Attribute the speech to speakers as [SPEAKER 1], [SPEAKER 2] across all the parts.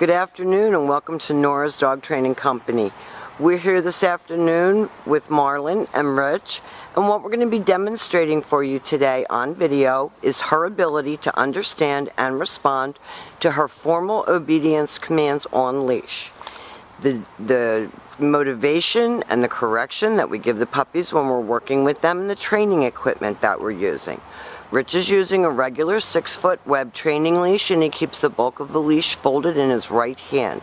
[SPEAKER 1] Good afternoon and welcome to Nora's Dog Training Company. We're here this afternoon with Marlynne and Rich, and what we're going to be demonstrating for you today on video is her ability to understand and respond to her formal obedience commands on leash. The motivation and the correction that we give the puppies when we're working with them, and the training equipment that we're using. Rich is using a regular 6-foot web training leash, and he keeps the bulk of the leash folded in his right hand.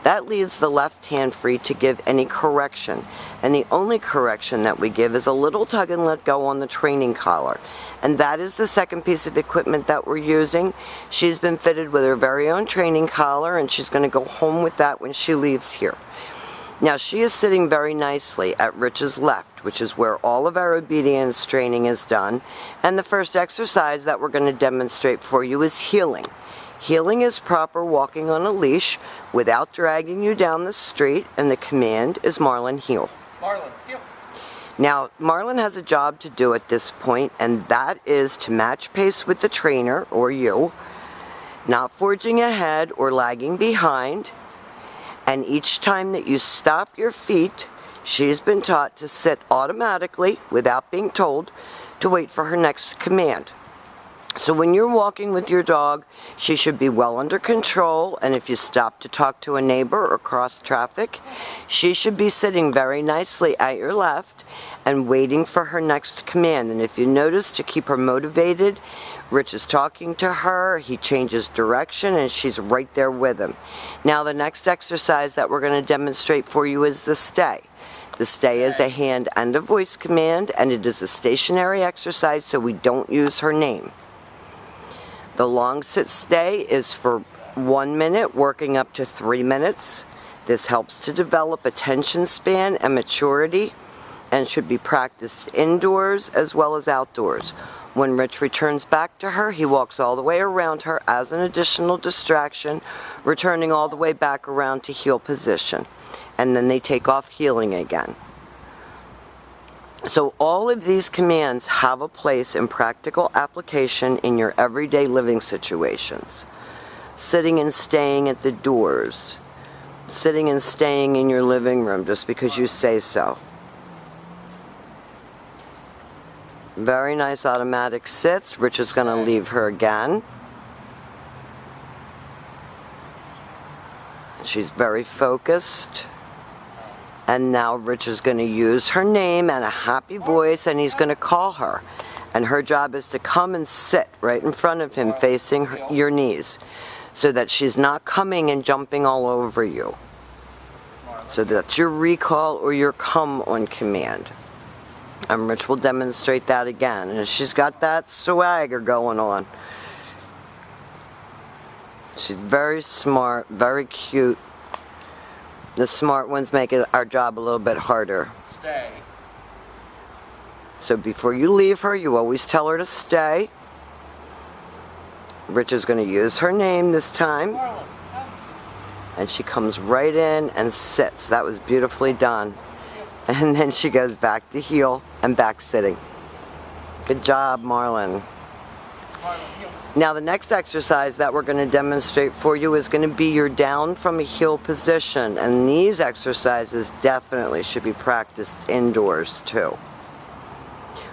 [SPEAKER 1] That leaves the left hand free to give any correction, and the only correction that we give is a little tug and let go on the training collar. And that is the second piece of equipment that we're using. She's been fitted with her very own training collar, and she's going to go home with that when she leaves here. Now, she is sitting very nicely at Rich's left, which is where all of our obedience training is done. And the first exercise that we're going to demonstrate for you is heeling. Heeling is proper walking on a leash without dragging you down the street, and the command is Marlynne, heel.
[SPEAKER 2] Marlynne, heel.
[SPEAKER 1] Now, Marlynne has a job to do at this point, and that is to match pace with the trainer, or you, not forging ahead or lagging behind. And each time that you stop your feet, she's been taught to sit automatically, without being told, to wait for her next command. So when you're walking with your dog, she should be well under control, and if you stop to talk to a neighbor or cross traffic, she should be sitting very nicely at your left and waiting for her next command. And if you notice, to keep her motivated, Rich is talking to her, he changes direction, and she's right there with him. Now the next exercise that we're going to demonstrate for you is the stay. The stay is a hand and a voice command, and it is a stationary exercise, so we don't use her name. The long sit stay is for 1 minute, working up to 3 minutes. This helps to develop attention span and maturity, and should be practiced indoors as well as outdoors. When Rich returns back to her, he walks all the way around her as an additional distraction, returning all the way back around to heel position. And then they take off heeling again. So all of these commands have a place in practical application in your everyday living situations. Sitting and staying at the doors. Sitting and staying in your living room just because you say so. Very nice automatic sits. Rich is going to leave her again. She's very focused. And now Rich is going to use her name and a happy voice, and he's going to call her. And her job is to come and sit right in front of him, facing your knees, so that she's not coming and jumping all over you. So that's your recall or your come on command. And Rich will demonstrate that again. And she's got that swagger going on. She's very smart, very cute. The smart ones make our job a little bit harder.
[SPEAKER 2] Stay.
[SPEAKER 1] So before you leave her, you always tell her to stay. Rich is going to use her name this time. And she comes right in and sits. That was beautifully done. And then she goes back to heel and back sitting. Good job, Marlynne. Now the next exercise that we're going to demonstrate for you is going to be your down from a heel position. And these exercises definitely should be practiced indoors too.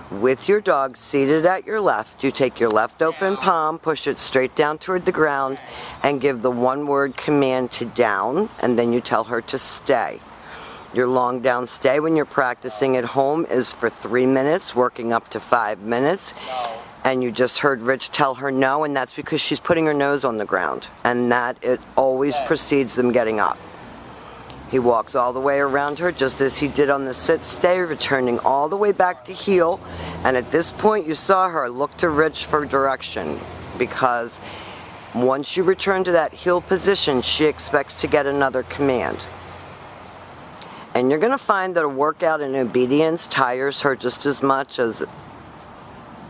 [SPEAKER 1] With your dog seated at your left, you take your left open palm, push it straight down toward the ground, and give the one-word command to down, and then you tell her to stay. Your long down stay when you're practicing at home is for 3 minutes, working up to 5 minutes. And you just heard Rich tell her no, and that's because she's putting her nose on the ground. And that it always precedes them getting up. He walks all the way around her, just as he did on the sit stay, returning all the way back to heel. And at this point, you saw her look to Rich for direction, because once you return to that heel position, she expects to get another command. And you're going to find that a workout in obedience tires her just as much as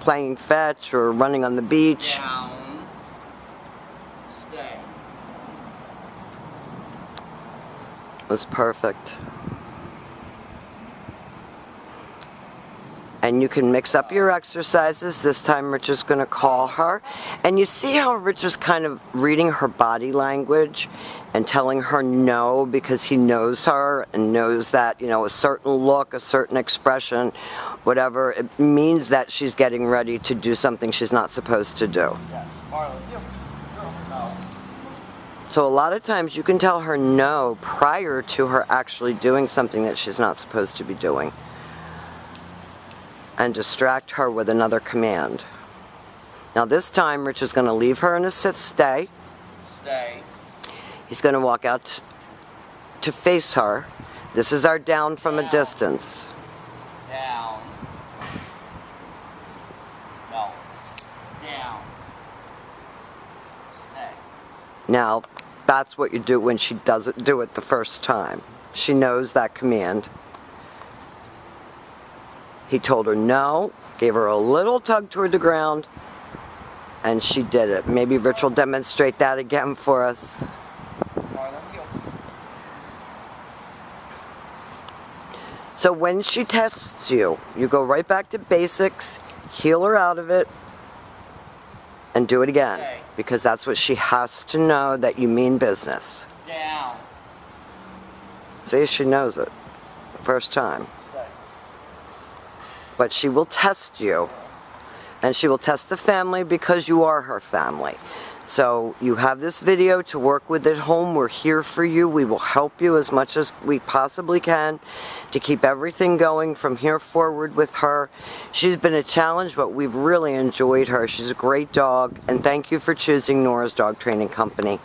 [SPEAKER 1] playing fetch or running on the beach.
[SPEAKER 2] Down. Stay.
[SPEAKER 1] It was perfect. And you can mix up your exercises. This time Rich is going to call her. And you see how Rich is kind of reading her body language and telling her no because he knows her and knows that, you know, a certain look, a certain expression, whatever, it means that she's getting ready to do something she's not supposed to do.
[SPEAKER 2] Yes. Marlynne, you. No.
[SPEAKER 1] So a lot of times you can tell her no prior to her actually doing something that she's not supposed to be doing, and distract her with another command. Now this time Rich is going to leave her in a sit stay.
[SPEAKER 2] Stay.
[SPEAKER 1] He's going to walk out to face her. This is our down from a distance.
[SPEAKER 2] Down. No. Down. Stay.
[SPEAKER 1] Now that's what you do when she doesn't do it the first time. She knows that command. He told her no, gave her a little tug toward the ground, and she did it. Maybe Rich will demonstrate that again for us.
[SPEAKER 2] Marlynne, you.
[SPEAKER 1] So when she tests you, you go right back to basics, heel her out of it, and do it again.
[SPEAKER 2] Okay.
[SPEAKER 1] Because that's what she has to know, that you mean business.
[SPEAKER 2] Down.
[SPEAKER 1] See, she knows it. First time.
[SPEAKER 2] Stay.
[SPEAKER 1] But she will test you, and she will test the family because you are her family. So you have this video to work with at home. We're here for you. We will help you as much as we possibly can to keep everything going from here forward with her. She's been a challenge, but we've really enjoyed her. She's a great dog, and thank you for choosing Nora's Dog Training Company.